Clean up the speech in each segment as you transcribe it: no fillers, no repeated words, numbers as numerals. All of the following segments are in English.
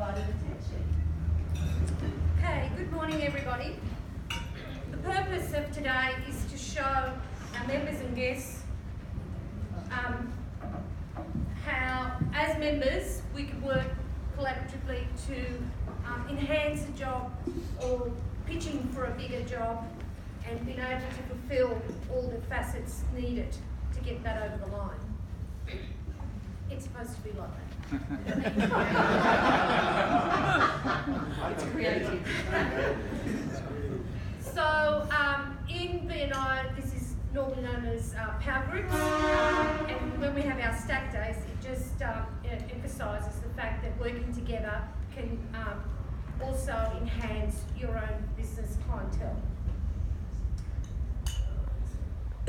undivided attention. Okay, good morning everybody. The purpose of today is to show our members and guests how, as members, we can work collaboratively to enhance a job or pitching for a bigger job and being able to fulfil all the facets needed to get that over the line. It's supposed to be like that. It's creative. So in BNI, this is normally known as power groups, and when we have our stack days, it just emphasises the fact that working together can also enhance your own business clientele.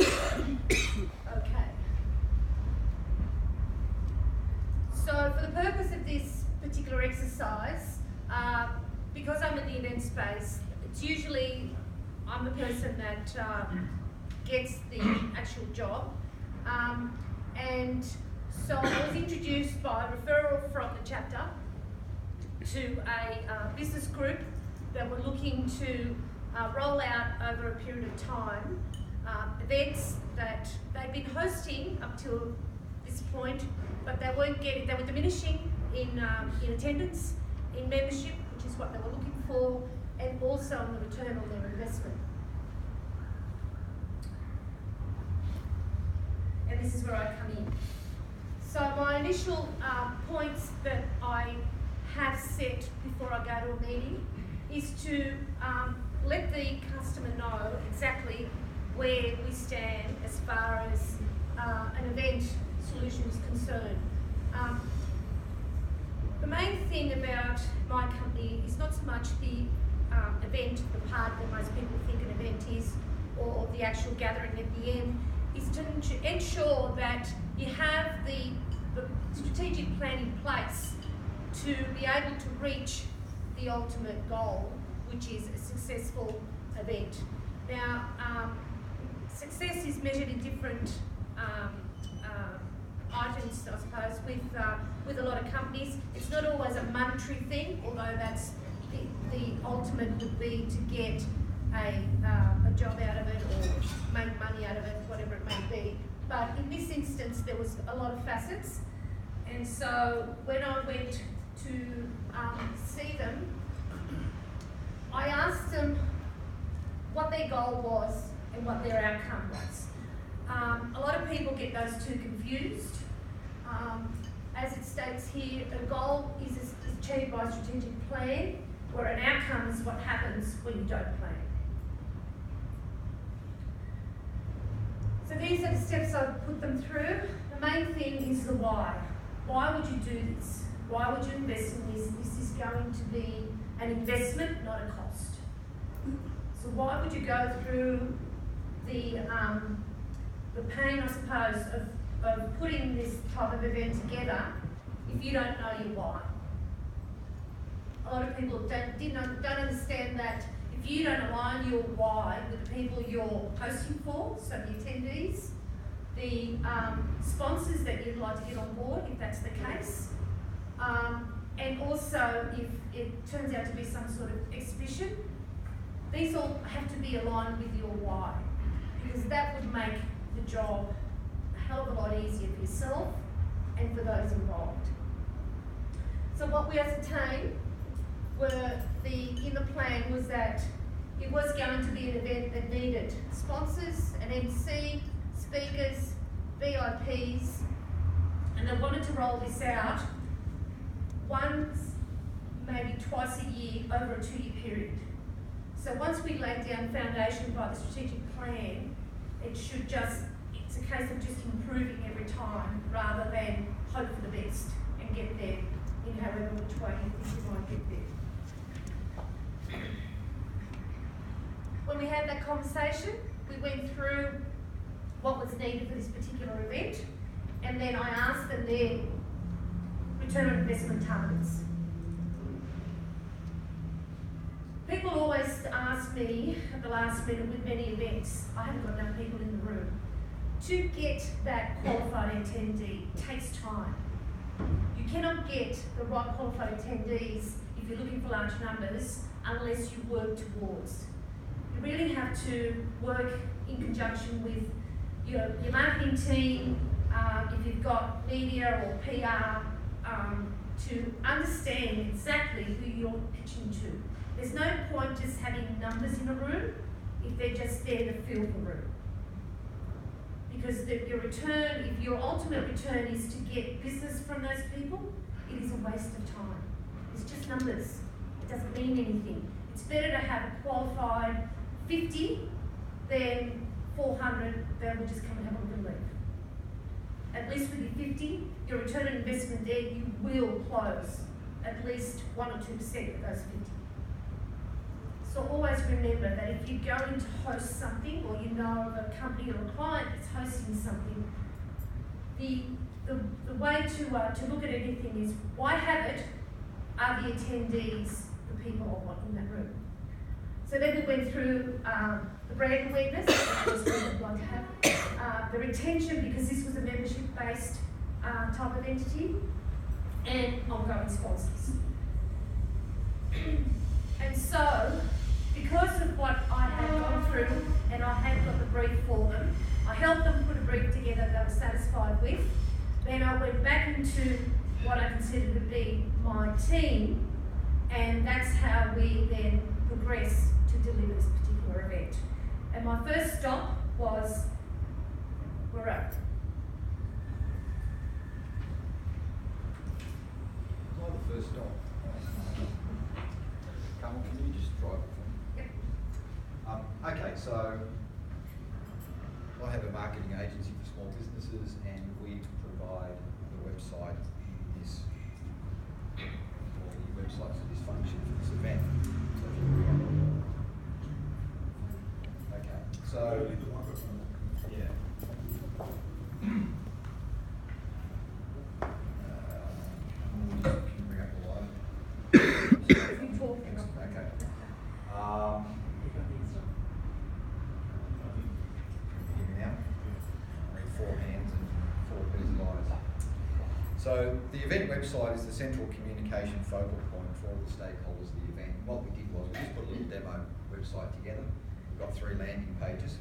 Okay. So for the purpose of this particular exercise, because I'm in the event space, it's usually I'm the person that gets the actual job. And so I was introduced by referral from the chapter to a business group that were looking to roll out over a period of time events that they'd been hosting up till this point, but they were diminishing in attendance, in membership, which is what they were looking for, and also on the return on their investment. And this is where I come in. So my initial points that I have set before I go to a meeting is to let the customer know exactly where we stand as far as an event solution is concerned. The main thing about my company is not so much the event, the part that most people think an event is, or the actual gathering at the end, is to ensure that you have the strategic plan in place to be able to reach the ultimate goal, which is a successful event. Now, success is measured in different items, I suppose, with a lot of companies. It's not always a monetary thing, although that's the ultimate would be to get a job out of it or make money out of it, whatever it may be. But in this instance, there was a lot of facets. And so when I went to see them, I asked them what their goal was and what their outcome was. A lot of people get those two confused. As it states here, a goal is achieved by a strategic plan, where an outcome is what happens when you don't plan. So these are the steps I've put them through. The main thing is the why. Why would you do this? Why would you invest in this? This is going to be an investment, not a cost. So why would you go through the pain, I suppose, of putting this type of event together if you don't know your why? A lot of people don't understand that if you don't align your why with the people you're hosting for, so the attendees, the sponsors that you'd like to get on board, if that's the case, and also if it turns out to be some sort of exhibition, these all have to be aligned with your why, because that would make the job a hell of a lot easier for yourself and for those involved. So what we ascertained in the plan was that it was going to be an event that needed sponsors, an MC, speakers, VIPs, and they wanted to roll this out once, maybe twice a year over a 2-year period. So once we laid down foundation by the strategic plan, it's a case of just improving every time rather than hope for the best and get there in however which way you think you might get there. When we had that conversation, we went through what was needed for this particular event, and then I asked them their return on investment targets. People always ask me at the last minute with many events, I haven't got enough people in the room. To get that qualified attendee takes time. You cannot get the right qualified attendees if you're looking for large numbers unless you work towards. You really have to work in conjunction with your marketing team, if you've got media or PR, to understand exactly who you're pitching to. There's no point just having numbers in a room if they're just there to fill the room. Because your return, if your ultimate return is to get business from those people, it is a waste of time. It's just numbers. It doesn't mean anything. It's better to have a qualified 50 than 400 that will just come and have a look and leave. At least with your 50, your return on investment there, you will close at least 1 or 2% of those 50. So always remember that if you're going to host something, or you know of a company or a client that's hosting something, the way to look at anything is, why have it? Are the attendees the people I want in that room? So then we went through the brand awareness, that was what we'd like to have, the retention, because this was a membership-based type of entity, and ongoing sponsors. And so, because of what I had gone through, and I had got the brief for them, I helped them put a brief together they were satisfied with. Then I went back into what I considered to be my team, and that's how we then progress to deliver this particular event. And my first stop was Wirral. Well, the first stop. Carmel, can you just drive it for me? Yep. Okay, so I have a marketing agency for small businesses, and we provide the website in this, or the website for this function for this event. So if you bring up, okay, so yeah. Can you bring up the live? You talk. Okay. Hear me now? I need 4 hands and 4 pairs of eyes. So the event website is the central communication focal point for all the stakeholders of the event. What we did was we just put a little demo website together. We've got 3 landing pages.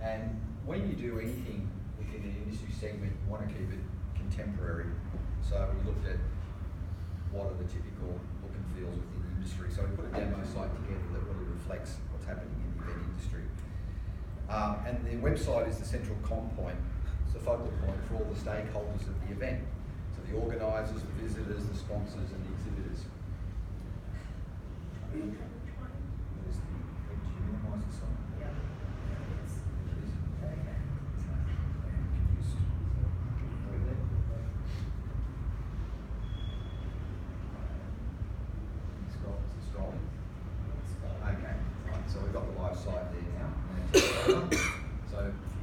And when you do anything within an industry segment, you want to keep it contemporary. So we looked at what are the typical look and feels within the industry. So we put a demo site together that really reflects what's happening in the event industry. And the website is the central comm point. It's the focal point for all the stakeholders of the event. So the organisers, the visitors, the sponsors, and the exhibitors. There's the, do you minimise the site? Yeah. Okay, right, so we've got the live site there now. So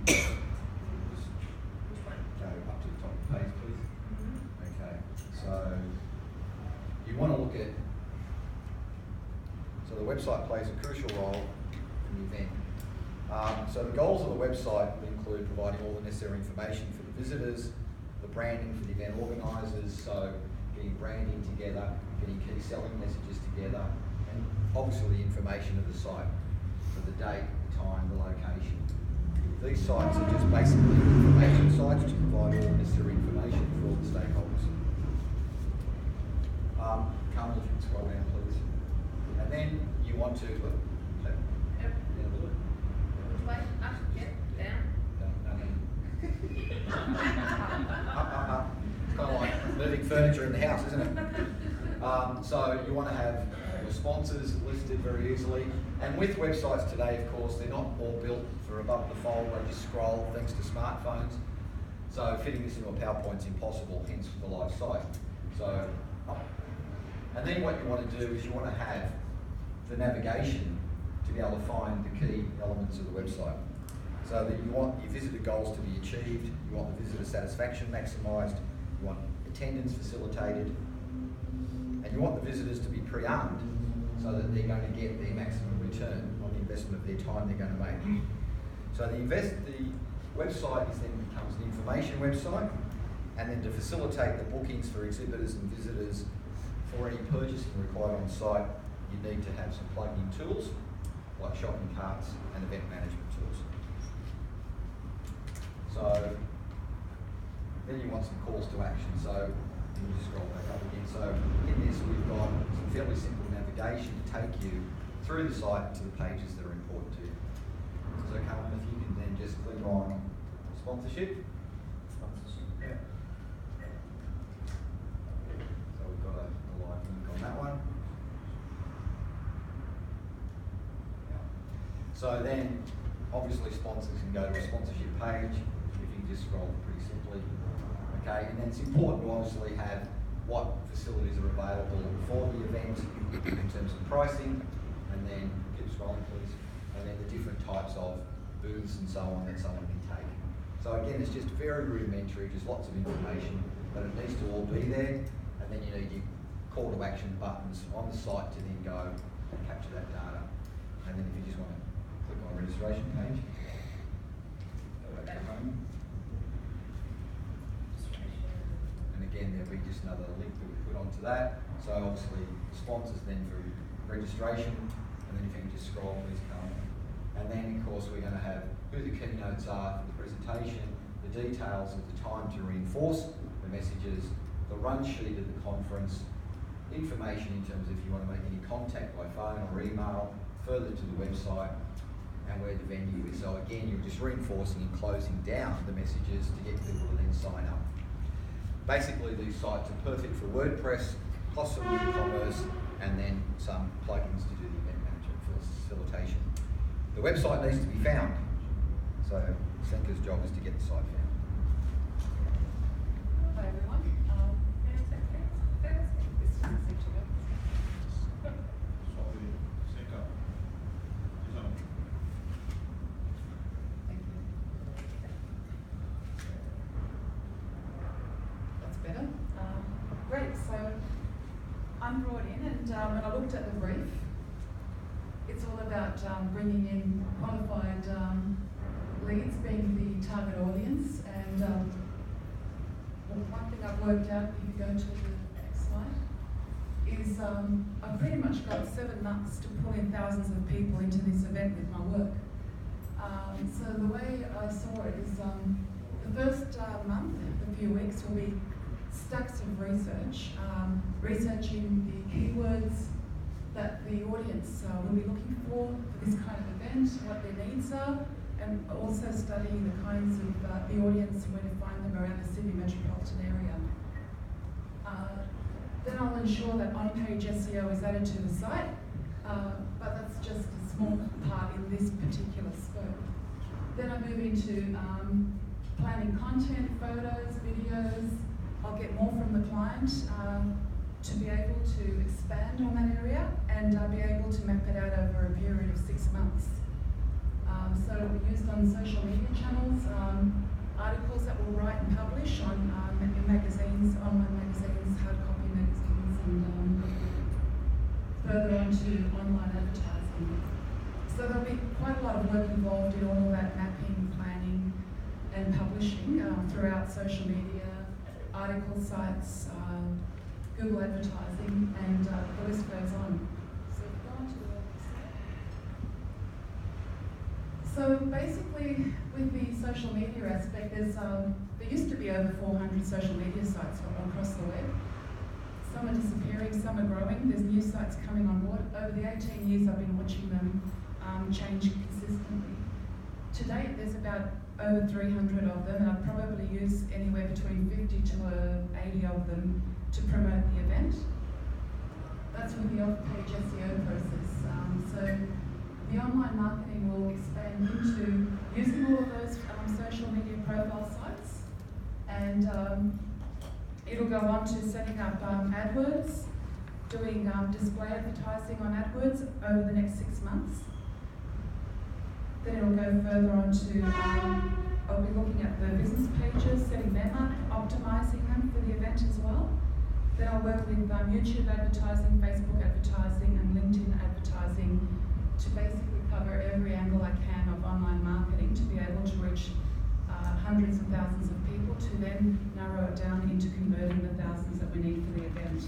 if you just go up to the top of the page, please. Okay, so you want to look at, so the website plays a crucial role in the event. So the goals of the website include providing all the necessary information for the visitors, the branding for the event organisers, so getting branding together, getting key selling messages together, and obviously the information of the site, so the date, the time, the location. These sites are just basically information sites to provide all the necessary information for all the stakeholders. Carmel, if you can scroll down, please. And then you want to, Which way? Up, yeah, down. up. It's kind of like moving furniture in the house, isn't it? So you want to have your sponsors listed very easily. And with websites today, of course, they're not all built for above the fold. They just scroll thanks to smartphones. So fitting this into a PowerPoint's impossible, hence the live site. So, and then what you want to do is you want to have the navigation to be able to find the key elements of the website. So that you want your visitor goals to be achieved, you want the visitor satisfaction maximised, you want attendance facilitated, and you want the visitors to be pre-armed so that they're going to get their maximum return on the investment of their time they're going to make. So the website is then becomes an information website, And then to facilitate the bookings for exhibitors and visitors for any purchasing required on site, you need to have some plug-in tools like shopping carts and event management tools. So then you want some calls to action. So you can just scroll back up again. So in this we've got some fairly simple navigation to take you through the site to the pages that are important to you. So Carmen, if you can then just click on sponsorship. Yeah. So we've got a live link on that one. Yeah. So then, obviously sponsors can go to a sponsorship page, if you can just scroll pretty simply. Okay, and then it's important to obviously have what facilities are available for the event in terms of pricing, and then, keep scrolling please, and then the different types of booths and so on that someone can take. So again, it's just very rudimentary, just lots of information, but it needs to all be there, and then you need your call to action buttons on the site to then go and capture that data. And then if you just want to click on registration page, go back to home. And again, there'll be just another link that we put onto that. So obviously, the sponsors then for registration, and then if you can just scroll, please come. And then, of course, we're going to have who the keynotes are for the presentation, the details of the time to reinforce the messages, the run sheet of the conference, information in terms of if you want to make any contact by phone or email, further to the website, and where the venue is. So again, you're just reinforcing and closing down the messages to get people to then sign up. Basically, these sites are perfect for WordPress, plus some e-commerce, and then some plugins to do the event management facilitation. The website needs to be found, so Senka's job is to get the site found. Hi everyone. This is Senka. Thank you. That's better. Great. So I'm brought in, and when I looked at the brief, it's all about bringing in qualified leads, being the target audience, and one thing I've worked out, if you go to the next slide, is I've pretty much got 7 months to pull in thousands of people into this event with my work. So the way I saw it is the first month, a few weeks, will be stacks of research, researching the keywords that the audience will be looking for this kind of event, what their needs are, and also studying the kinds of the audience, where to find them around the Sydney metropolitan area. Then I'll ensure that on-page SEO is added to the site, but that's just a small part in this particular scope. Then I move into planning content, photos, videos. I'll get more from the client to be able to expand on that area, and be able to map it out over a period of 6 months. So it'll be used on social media channels, articles that we'll write and publish on in magazines, online magazines, hard copy magazines, and further on to online advertising. So there'll be quite a lot of work involved in all of that mapping, planning, and publishing throughout social media, article sites, Google advertising, and the list goes on. So go on to the next slide. So basically, with the social media aspect, there used to be over 400 social media sites across the web. Some are disappearing, some are growing. There's new sites coming on board. Over the 18 years I've been watching them change consistently. To date, there's about over 300 of them, and I probably use anywhere between 50 to 80 of them to promote the event. That's with the off-page SEO process. So the online marketing will expand into using all of those social media profile sites, and it'll go on to setting up AdWords, doing display advertising on AdWords over the next 6 months. Then it'll go further on to, I'll be looking at the business pages, setting them up, optimizing them for the event as well. Then I'll work with YouTube advertising, Facebook advertising, and LinkedIn advertising to basically cover every angle I can of online marketing to be able to reach hundreds and thousands of people to then narrow it down into converting the thousands that we need for the event.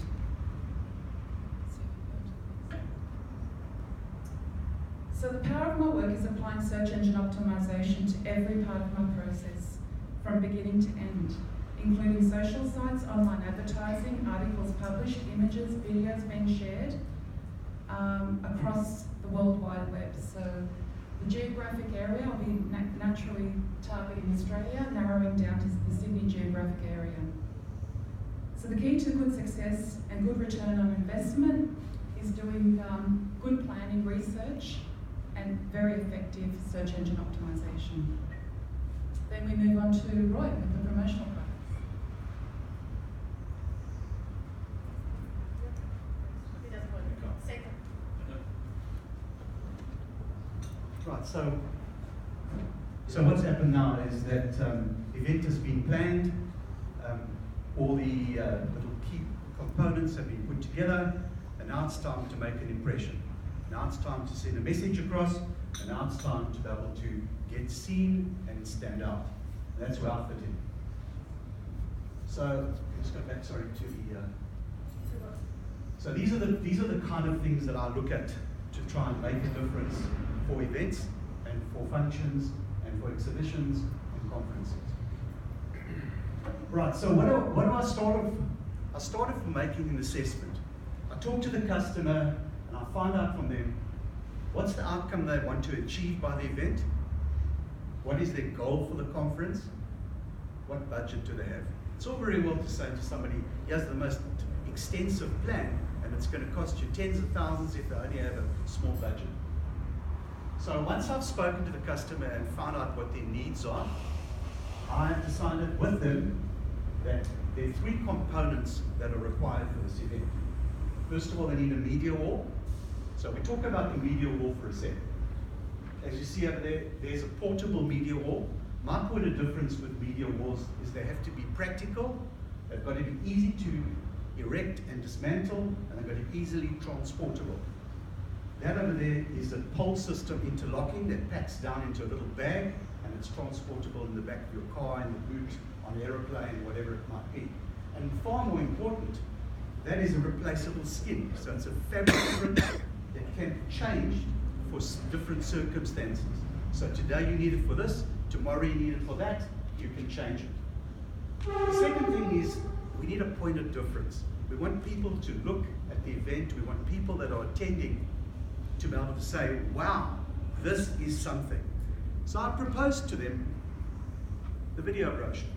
So the power of my work is applying search engine optimization to every part of my process, from beginning to end, including social sites, online advertising, articles published, images, videos being shared across the World Wide Web. So the geographic area, I'll be naturally targeting Australia, narrowing down to the Sydney geographic area. So the key to good success and good return on investment is doing good planning, research, and very effective search engine optimization. Then we move on to Roy with the promotional products. Right, so what's happened now is that event has been planned, all the little key components have been put together, and now it's time to make an impression. Now it's time to send a message across, and now it's time to be able to get seen and stand out. And that's where I fit in. So let's go back, sorry, to the. So these are the kind of things that I look at to try and make a difference for events and for functions and for exhibitions and conferences. Right. So what do I start off? I started from making an assessment. I talk to the customer. And I find out from them what's the outcome they want to achieve by the event, what is their goal for the conference, what budget do they have. It's all very well to say to somebody, here's the most extensive plan, and it's going to cost you tens of thousands if they only have a small budget. So once I've spoken to the customer and found out what their needs are, I have decided with them that there are 3 components that are required for this event. First of all, they need a media wall. So we talk about the media wall for a second. As you see over there, there's a portable media wall. My point of difference with media walls is they have to be practical, they've got to be easy to erect and dismantle, and they've got to be easily transportable. That over there is a pole system interlocking that packs down into a little bag, and it's transportable in the back of your car, in the boot, on an aeroplane, whatever it might be. And far more important, that is a replaceable skin. So it's a fabric print that can be changed for different circumstances. So today you need it for this, tomorrow you need it for that, you can change it. The second thing is we need a point of difference. We want people to look at the event, we want people that are attending to be able to say, wow, this is something. So I proposed to them the video brochure.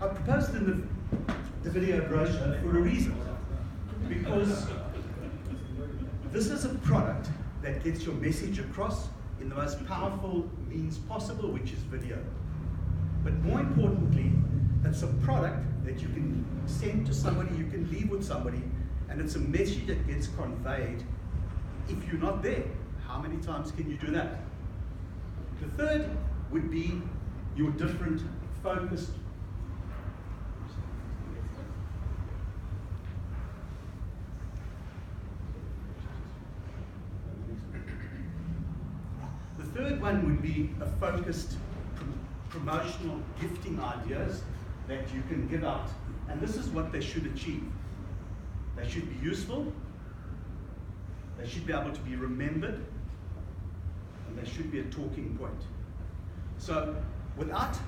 I proposed in the video brochure for a reason, because this is a product that gets your message across in the most powerful means possible, which is video. But more importantly, it's a product that you can send to somebody, you can leave with somebody, and it's a message that gets conveyed if you're not there. How many times can you do that? The third would be your different focused. The third one would be a focused promotional gifting ideas that you can give out. And this is what they should achieve. They should be useful, they should be able to be remembered, and they should be a talking point. So without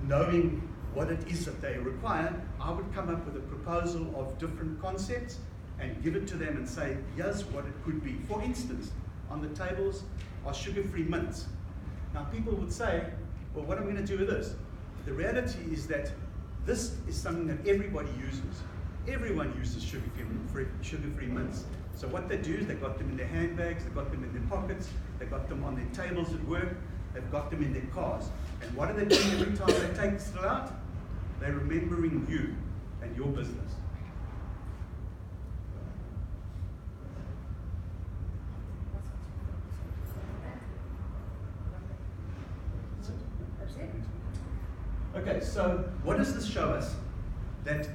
knowing what it is that they require, I would come up with a proposal of different concepts and give it to them and say, here's what it could be. For instance, on the tables are sugar-free mints. Now people would say, well, what am I going to do with this? The reality is that this is something that everybody uses. Everyone uses sugar-free mints. So what they do is they got them in their handbags, they got them in their pockets, they got them on their tables at work, they've got them in their cars. And what are they doing every time they take this out? They're remembering you and your business. Okay, so what does this show us? That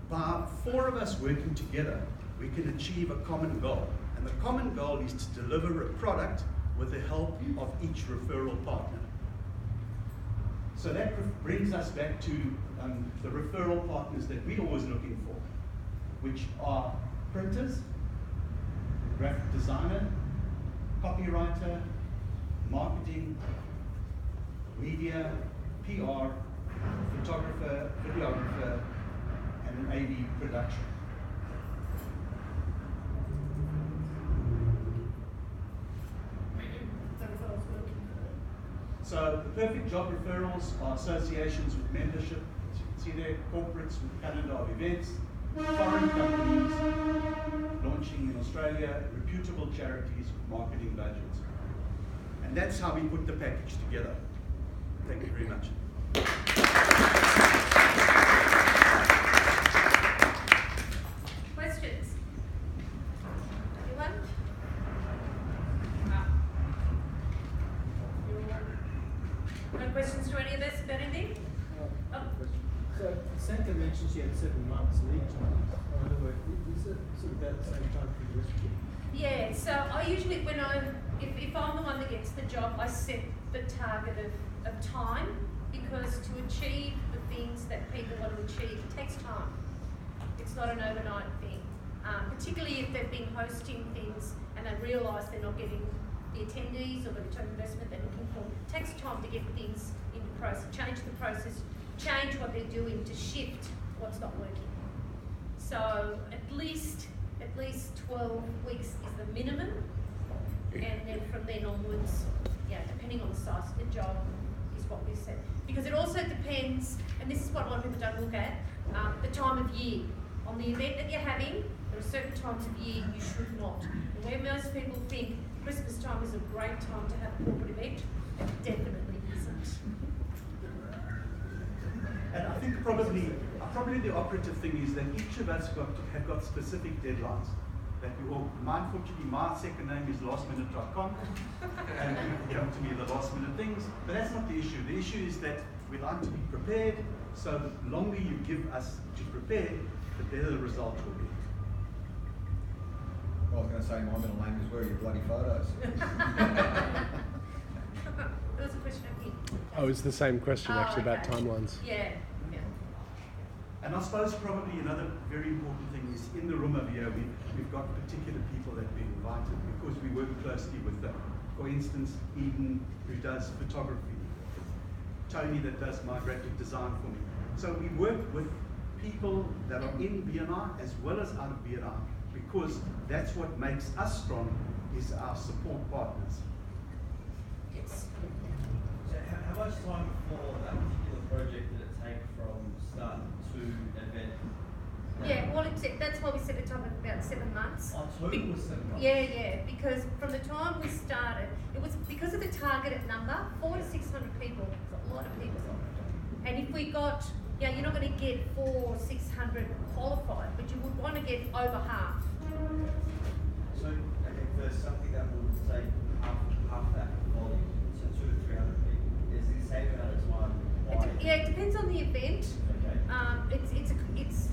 by 4 of us working together, we can achieve a common goal. And the common goal is to deliver a product with the help of each referral partner. So that brings us back to the referral partners that we're always looking for, which are printers, graphic designer, copywriter, marketing, media, PR, photographer, videographer, and an AV production. So the perfect job referrals are associations with membership. As you can see there, corporates with a calendar of events, foreign companies launching in Australia, reputable charities with marketing budgets. And that's how we put the package together. Thank you very much. Questions? Anyone? No questions to any of us about anything? Oh. So Santa mentions you had 7 months lead time. In other words, is it sort of about the same time for the rest of you? Yeah, so I usually, if I'm the one that gets the job, I set the target of time, because to achieve the things that people want to achieve, it takes time. It's not an overnight thing. Particularly if they've been hosting things and they realise they're not getting the attendees or the return investment they're looking for. It takes time to get things into process, change the process, change what they're doing to shift what's not working. So at least 12 weeks is the minimum, and then from then onwards, depending on the size of the job, is what we said. Because it also depends, and this is what a lot of people don't look at, the time of year. On the event that you're having, there are certain times of year you should not. And where most people think Christmas time is a great time to have a corporate event, it definitely isn't. And I think probably the operative thing is that each of us have got specific deadlines. That we all, unfortunately, my second name is lastminute.com, and people come to me the last minute things, but that's not the issue. The issue is that we like to be prepared, so the longer you give us to prepare, the better the result will be. I was going to say my middle name is where are your bloody photos? There was a question up here. Oh, it's the same question actually about okay. timelines. Yeah. And I suppose probably another very important thing is in the room over here, we've got particular people that we've invited because we work closely with them. For instance, Eden, who does photography. Tony, that does my graphic design for me. So we work with people that are in BNI as well as out of BNI, because that's what makes us strong, is our support partners. Yes. So how much time for that particular project did it take from start to event? Yeah, well, that's why we set a time of about 7 months. Oh, total was 7 months? Yeah, because from the time we started, it was because of the targeted number, 400 to 600 people, it's a lot of people. And if we got, you're not going to get 400 or 600 qualified, but you would want to get over half. So, for something that would say half that volume, so 200 to 300 people, is the same amount of time? It depends on the event. Okay.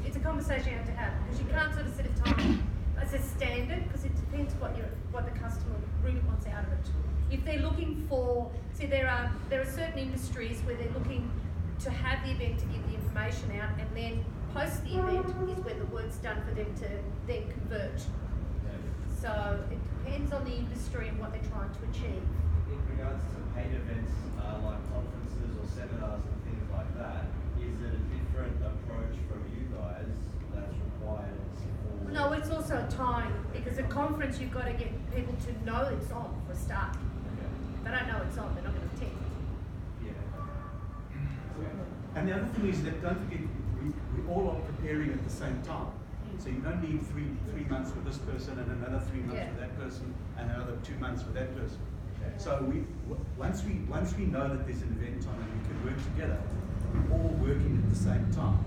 It's a conversation you have to have, because you can't sort of set a time as a standard, because it depends what the customer really wants out of it. If they're looking for, see, there are certain industries where they're looking to have the event to give the information out, and then post the event is when the work's done for them to then convert. So it depends on the industry and what they're trying to achieve. In regards to paid events like conferences or seminars and things like that, is it a different approach from you guys that's required for? No, it's also time, because a conference you've got to get people to know it's on for a start. Okay. If they don't know it's on, they're not going to attend. Yeah. And the other thing is that don't forget, we all are preparing at the same time. So you don't need three months with this person and another 3 months with that person and another 2 months with that person. Okay. So once we know that there's an event on and we can work together, we're all working at the same time.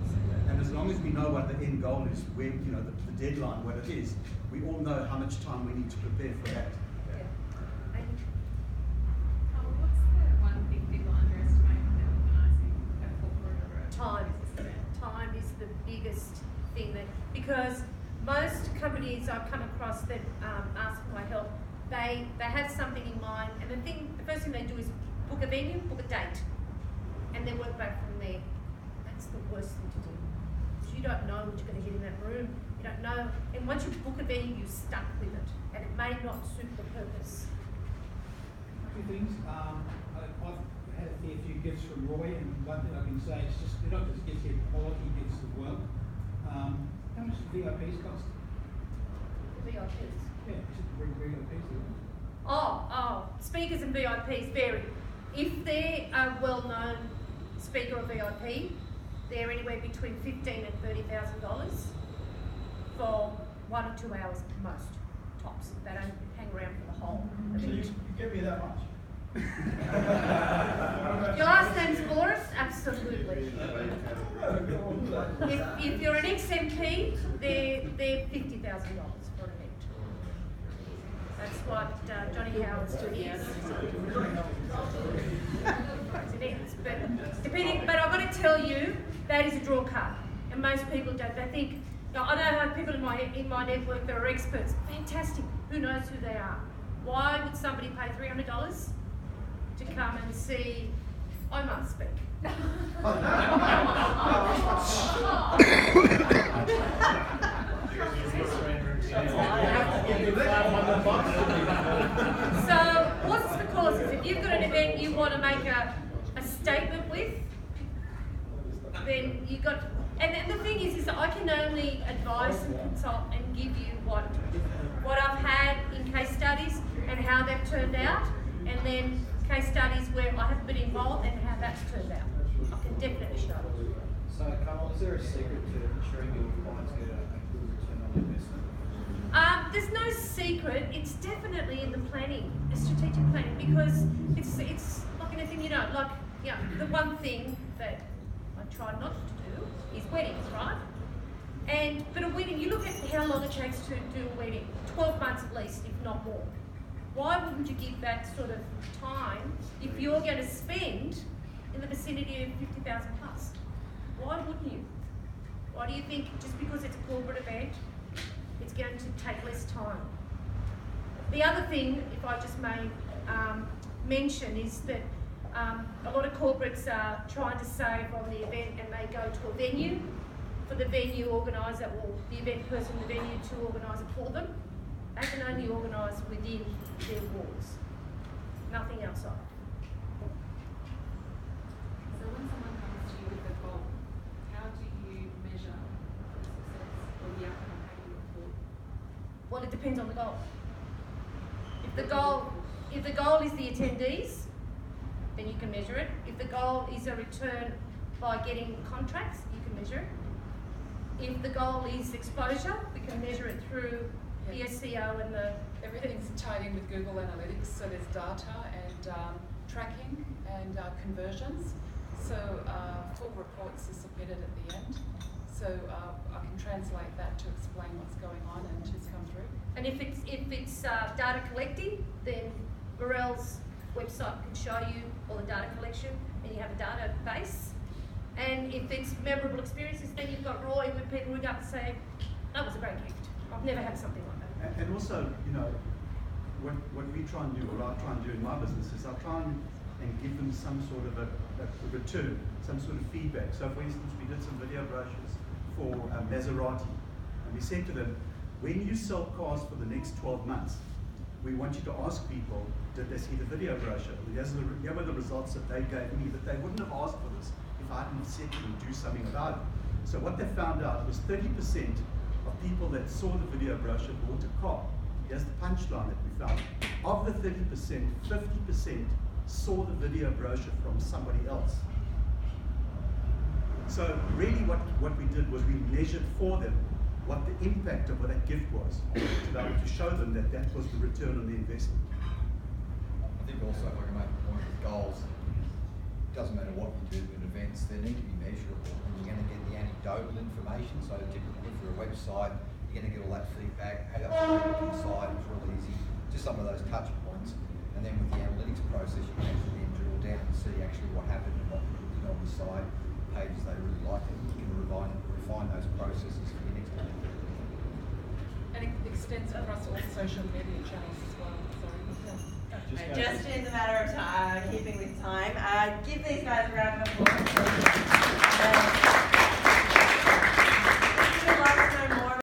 And as long as we know what the end goal is, where the deadline, what it is, we all know how much time we need to prepare for that. What's the one thing people underestimate when organising a corporate or a Time. business event? Time is the biggest thing because most companies I've come across that ask for my help, they have something in mind, and the first thing they do is book a venue, book a date, and then work back from there. That's the worst thing to do. Because you don't know what you're going to get in that room. You don't know, and once you book a venue, you're stuck with it, and it may not suit the purpose. Two things. I've had a fair few gifts from Roy, and one thing I can say is just they're not just gifts, they're quality gifts as well. How much do VIPs cost? VIPs. Yeah, you should bring VIPs in. Oh, speakers and VIPs vary. If they're a well-known speaker or VIP, they're anywhere between $15,000 and $30,000 for 1 or 2 hours at most, tops. They don't hang around for the whole So you event. give me that much? Your last name's Boris? Absolutely. If you're an XMP, they're $50,000 for an event. That's what Johnny Howard's doing. But I've got to tell you, that is a draw card, and most people don't. They think, I don't have people in my network that are experts. Fantastic. Who knows who they are? Why would somebody pay $300 to come and see Omar speak? So, what's the causes? If you've got an event you want to make a statement with, then you've got. And the thing is that I can only advise and consult and give you what I've had in case studies and how they've turned out, and then case studies where I haven't been involved and how that's turned out. I can definitely show you. So, Carl, is there a secret to ensuring your clients get a good return on investment? There's no secret. It's definitely in the planning, the strategic planning, because it's like anything, the one thing that I try not to do is weddings, right? But a wedding, you look at how long it takes to do a wedding, 12 months at least, if not more. Why wouldn't you give that sort of time if you're going to spend in the vicinity of 50,000 plus? Why wouldn't you? Why do you think just because it's a corporate event, it's going to take less time? The other thing, if I just may mention, is that a lot of corporates are trying to save on the event, and they go to a venue for the venue organiser, or the event person in the venue to organise it for them. They can only organise within their walls, nothing outside. So when someone comes to you with a goal, how do you measure the success or the outcome? How do you report? Well, it depends on the goal. If the goal is the attendees, then you can measure it. If the goal is a return by getting contracts, you can measure it. If the goal is exposure, we can measure it through the SEO and the... Everything's tied in with Google Analytics, so there's data and tracking and conversions. So full reports are submitted at the end. So I can translate that to explain what's going on and who's come through. And if it's data collecting, then Morel's website can show you all the data collection, and you have a database. And if it's memorable experiences, then you've got Roy, where people ring up and say, that was a great gift. I've never had something like that. And also, what we try and do, what I try and do in my business is I try and give them some sort of a return, some sort of feedback. So for instance, we did some video brochures for Maserati, and we said to them, when you sell cars for the next 12 months, we want you to ask people, did they see the video brochure? Here were the results that they gave me, that they wouldn't have asked for this if I hadn't said to them, do something about it. So what they found out was 30% of people that saw the video brochure bought a car. Here's the punchline that we found. Of the 30%, 50% saw the video brochure from somebody else. So really what we did was we measured for them what the impact of what that gift was, to be able to show them that that was the return on the investment. I think also, if I can make a point with goals, it doesn't matter what you do in events, they need to be measurable. And you're going to get the anecdotal information, so typically for a website, you're going to get all that feedback, hey, that's great, inside, it's real easy, just some of those touch points. And then with the analytics process, you can actually then drill down and see actually what happened and what people did on the site, pages they really liked, and you can refine those processes for your next time. extends across all social media channels as well. Sorry. Just in the matter of time, keeping with time, give these guys a round of applause.